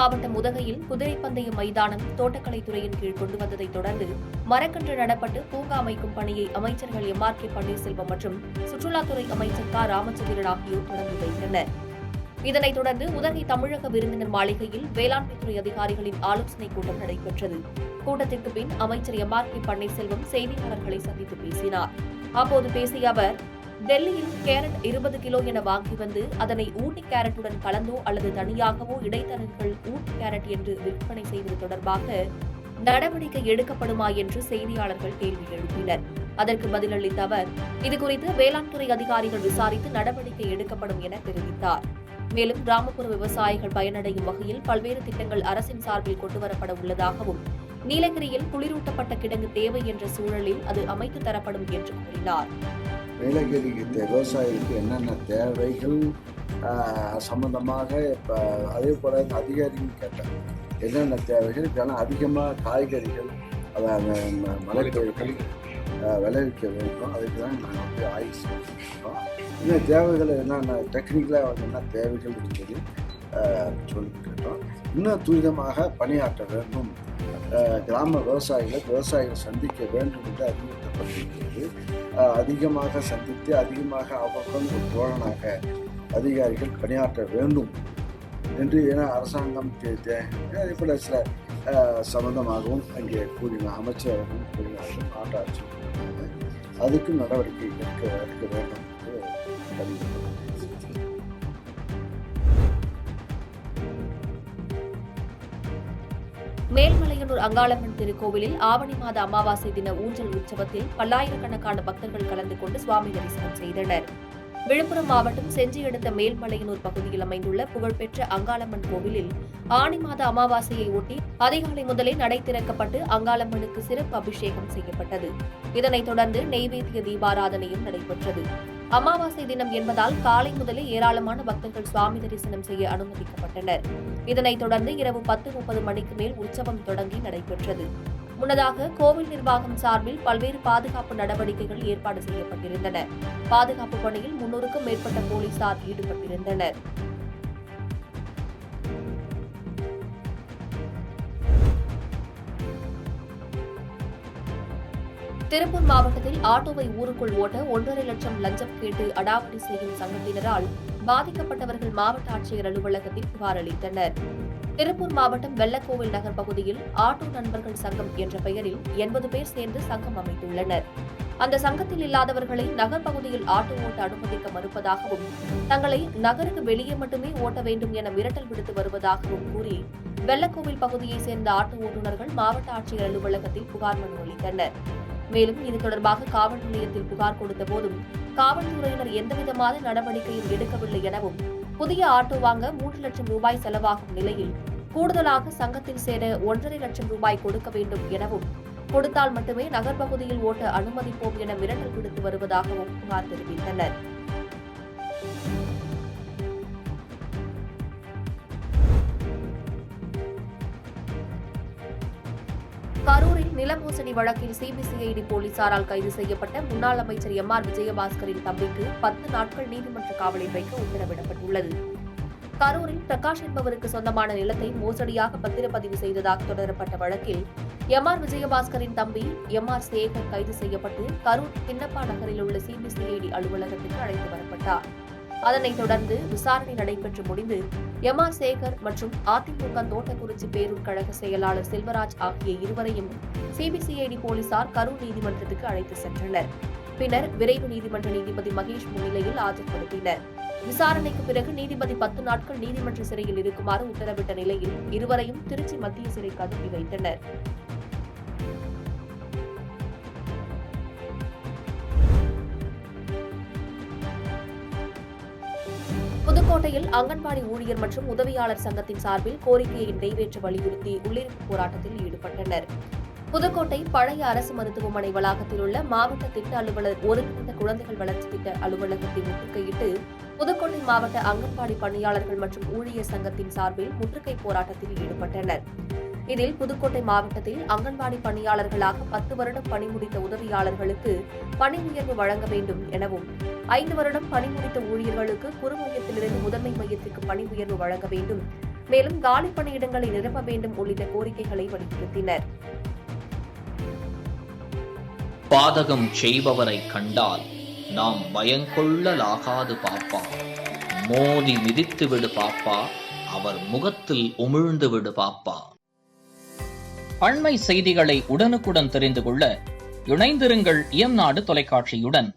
மாவட்டம் உதகையில் குதிரை பந்தய மைதானம் தோட்டக்கலைத்துறையின் கீழ் கொண்டு வந்ததை தொடர்ந்து மரக்கன்று நடப்பட்டு பூங்கா அமைக்கும் பணியை அமைச்சர்கள் எம்.ஆர்.கே. பன்னீர்செல்வம் மற்றும் சுற்றுலாத்துறை அமைச்சர் க. ராமச்சந்திரன் ஆகியோர் தொடங்கி வைத்தனர். இதனைத் தொடர்ந்து உதகை தமிழக விருந்தினர் மாளிகையில் வேளாண்மைத்துறை அதிகாரிகளின் ஆலோசனைக் கூட்டம் நடைபெற்றது. கூட்டத்திற்கு பின் அமைச்சர் எம்.ஆர்.கே. பன்னீர்செல்வம் செய்தியாளர்களை சந்தித்து பேசினார். அப்போது பேசிய அவர், டெல்லியில் கேரட் 20 கிலோ என வாங்கி வந்து அதனை ஊட்டி கேரட்டுடன் கலந்தோ அல்லது தனியாகவோ இடைத்தரகர்கள் ஊட்டி கேரட் என்று விற்பனை செய்வது தொடர்பாக நடவடிக்கை எடுக்கப்படுமா என்று செய்தியாளர்கள் கேள்வி எழுப்பினர். அதற்கு பதிலளித்த அவர், இதுகுறித்து வேளாண்துறை அதிகாரிகள் விசாரித்து நடவடிக்கை எடுக்கப்படும் என தெரிவித்தார். மேலும் கிராமப்புற விவசாயிகள் பயனடையும் வகையில் பல்வேறு திட்டங்கள் அரசின் சார்பில் கொண்டுவரப்பட உள்ளதாகவும், நீலகிரியில் குளிரூட்டப்பட்ட கிடங்கு தேவை என்ற சூழலில் அது அமைத்து தரப்படும் என்று கூறினார். நீலகிரி விவசாயிகளுக்கு என்னென்ன தேவைகள் சம்பந்தமாக இப்போ அதே போல் அதிகாரிகள் கேட்டாங்க. என்னென்ன தேவைகள் இதெல்லாம் அதிகமாக காய்கறிகள் மலைப்பயிர்கள் விளைவிக்க வேண்டும். அதுக்கு தான் நாங்கள் வந்து ஆய்வு செஞ்சுருக்கோம். இன்னும் தேவைகள் என்னென்ன டெக்னிக்கலாக என்ன தேவைகள் இருக்குது சொல்லிட்டு இருக்கோம். இன்னும் துரிதமாக பணியாற்ற வேண்டும், கிராம விவசாயிகள் சந்திக்க வேண்டும் என்று அறிவுறுத்தப்பட்டிருக்கிறது. அதிகமாக சந்தித்து அதிகமாக அவர்கள் ஒரு தோழனாக அதிகாரிகள் பணியாற்ற வேண்டும் என்று என அரசாங்கம் அதே போல சில சம்பந்தமாகவும் அங்கே கூறினார். அமைச்சர்களும் கூறினார்கள், மாவட்ட ஆட்சியர் அதுக்கு நடவடிக்கை எடுக்க வேண்டும் என்று அறிவித்தார். மேல்மலையனூர் அங்காளம்மன் திருக்கோவிலில் ஆவணி மாத அமாவாசை தின ஊஞ்சல் உற்சவத்தில் பல்லாயிரக்கணக்கான பக்தர்கள் கலந்து கொண்டு சுவாமி தரிசனம் செய்தனர். விழுப்புரம் மாவட்டம் செஞ்சி அடுத்த மேல்மலையனூர் பகுதியில் அமைந்துள்ள புகழ்பெற்ற அங்காளம்மன் கோவிலில் ஆனி மாத அமாவாசையை ஒட்டி அதிகாலை முதலே நடை திறக்கப்பட்டு அங்காளம்மனுக்கு சிறப்பு அபிஷேகம் செய்யப்பட்டது. இதனைத் தொடர்ந்து நெய்வேத்திய தீபாராதனையும் நடைபெற்றது. அமாவாசை தினம் என்பதால் காலை முதலே ஏராளமான பக்தர்கள் சுவாமி தரிசனம் செய்ய அனுமதிக்கப்பட்டனர். இதனைத் தொடர்ந்து இரவு 10:30 மணிக்கு மேல் உற்சவம் தொடங்கி நடைபெற்றது. முன்னதாக கோவில் நிர்வாகம் சார்பில் பல்வேறு பாதுகாப்பு நடவடிக்கைகள் ஏற்பாடு செய்யப்பட்டிருந்தன. பாதுகாப்பு பணியில் 300க்கும் மேற்பட்ட போலீசார் ஈடுபட்டிருந்தனர். திருப்பூர் மாவட்டத்தில் ஆட்டோவை ஊருக்குள் ஓட்ட 1.5 லட்சம் லஞ்சம் கேட்டு அடாவடி செய்யும் சங்கத்தினரால் பாதிக்கப்பட்டவர்கள் மாவட்ட ஆட்சியர் அலுவலகத்தில் புகார் அளித்தனர். திருப்பூர் மாவட்டம் வெள்ளக்கோவில் நகர் பகுதியில் ஆட்டோ நண்பர்கள் சங்கம் என்ற பெயரில் 80 பேர் சேர்ந்து சங்கம் அமைத்துள்ளனர். அந்த சங்கத்தில் இல்லாதவர்களை நகர் பகுதியில் ஆட்டோ ஓட்ட அனுமதிக்க மறுப்பதாகவும், தங்களை நகருக்கு வெளியே மட்டுமே ஓட்ட வேண்டும் என மிரட்டல் விடுத்து வருவதாகவும் கூறி வெள்ளக்கோவில் பகுதியைச் சேர்ந்த ஆட்டோ ஓட்டுநர்கள் மாவட்ட ஆட்சியர் அலுவலகத்தில் புகார் மனு அளித்தனர். மேலும் இது தொடர்பாக காவல் நிலையத்தில் புகார் கொடுத்த போதும் காவல்துறையினர் எந்தவிதமான நடவடிக்கையும் எடுக்கவில்லை எனவும், புதிய ஆட்டோ வாங்க 3 லட்சம் ரூபாய் செலவாகும் நிலையில் கூடுதலாக சங்கத்தில் சேர 1.5 லட்சம் ரூபாய் கொடுக்க வேண்டும் எனவும், கொடுத்தால் மட்டுமே நகர் பகுதியில் ஓட்ட அனுமதிப்போம் என மிரட்டல் விடுத்து வருவதாகவும் புகார் தெரிவித்தனர். கரூரில் நில மோசடி வழக்கில் சிபிசிஐடி போலீசாரால் கைது செய்யப்பட்ட முன்னாள் அமைச்சர் எம்.ஆர். விஜயபாஸ்கரின் தம்பிக்கு 10 நாட்கள் நீதிமன்ற காவலில் வைக்க உத்தரவிடப்பட்டுள்ளது. கரூரில் பிரகாஷ் என்பவருக்கு சொந்தமான நிலத்தை மோசடியாக பத்திரப்பதிவு செய்ததாக தொடரப்பட்ட வழக்கில் எம்.ஆர். விஜயபாஸ்கரின் தம்பி எம்.ஆர். சேகர் கைது செய்யப்பட்டு கரூர் தின்னப்பா நகரில் உள்ள சிபிசிஐடி அலுவலகத்திற்கு அழைத்து வரப்பட்டார். அதனைத் தொடர்ந்து விசாரணை நடைபெற்று முடிந்து எம்.ஆர். சேகர் மற்றும் அதிமுக தோட்டக்குறிச்சி பேரூர் கழக செயலாளர் செல்வராஜ் ஆகிய இருவரையும் சிபிசிஐடி போலீசார் கரூர் நீதிமன்றத்துக்கு அழைத்து சென்றனர். பின்னர் விரைவு நீதிமன்ற நீதிபதி மகேஷ் முன்னிலையில் ஆஜர்படுத்தினர். விசாரணைக்கு பிறகு நீதிபதி 10 நாட்கள் நீதிமன்ற சிறையில் இருக்குமாறு உத்தரவிட்ட நிலையில் இருவரையும் திருச்சி மத்திய சிறைக்கு அனுப்பி வைத்தனர். புதுக்கோட்டையில் அங்கன்வாடி ஊழியர் மற்றும் உதவியாளர் சங்கத்தின் சார்பில் கோரிக்கையை நிறைவேற்ற வலியுறுத்தி உள்ளிருப்பு போராட்டத்தில் ஈடுபட்டனர். புதுக்கோட்டை பழைய அரசு மருத்துவமனை வளாகத்தில் உள்ள மாவட்ட திட்ட அலுவலர் ஒருங்கிணைந்த குழந்தைகள் வளர்ச்சி திட்ட அலுவலகத்தை முற்றுகையிட்டு புதுக்கோட்டை மாவட்ட அங்கன்வாடி பணியாளர்கள் மற்றும் ஊழியர் சங்கத்தின் சார்பில் முற்றுகை போராட்டத்தில் ஈடுபட்டனர். இதில் புதுக்கோட்டை மாவட்டத்தில் அங்கன்வாடி பணியாளர்களாக 10 வருடம் பணி முடித்த உதவியாளர்களுக்கு பணி உயர்வு வழங்க வேண்டும் எனவும், 5 வருடம் பணி முடித்த ஊழியர்களுக்கு குறு மையத்திலிருந்து முதன்மை மையத்திற்கு பணி உயர்வு வழங்க வேண்டும், மேலும் காலி பணியிடங்களை நிரப்ப வேண்டும் உள்ளிட்ட கோரிக்கைகளை வலியுறுத்தினர். பாதகம் செய்பவரை கண்டால் நாம் பயங்கொள்ளலாகாது பாப்பா, மோதி மிதித்து விடு பாப்பா, அவர் முகத்தில் உமிழ்ந்து விடு பாப்பா. அண்மை செய்திகளை உடனுக்குடன் தெரிந்து கொள்ள இணைந்திருங்கள் இயம்நாடு தொலைக்காட்சியுடன்.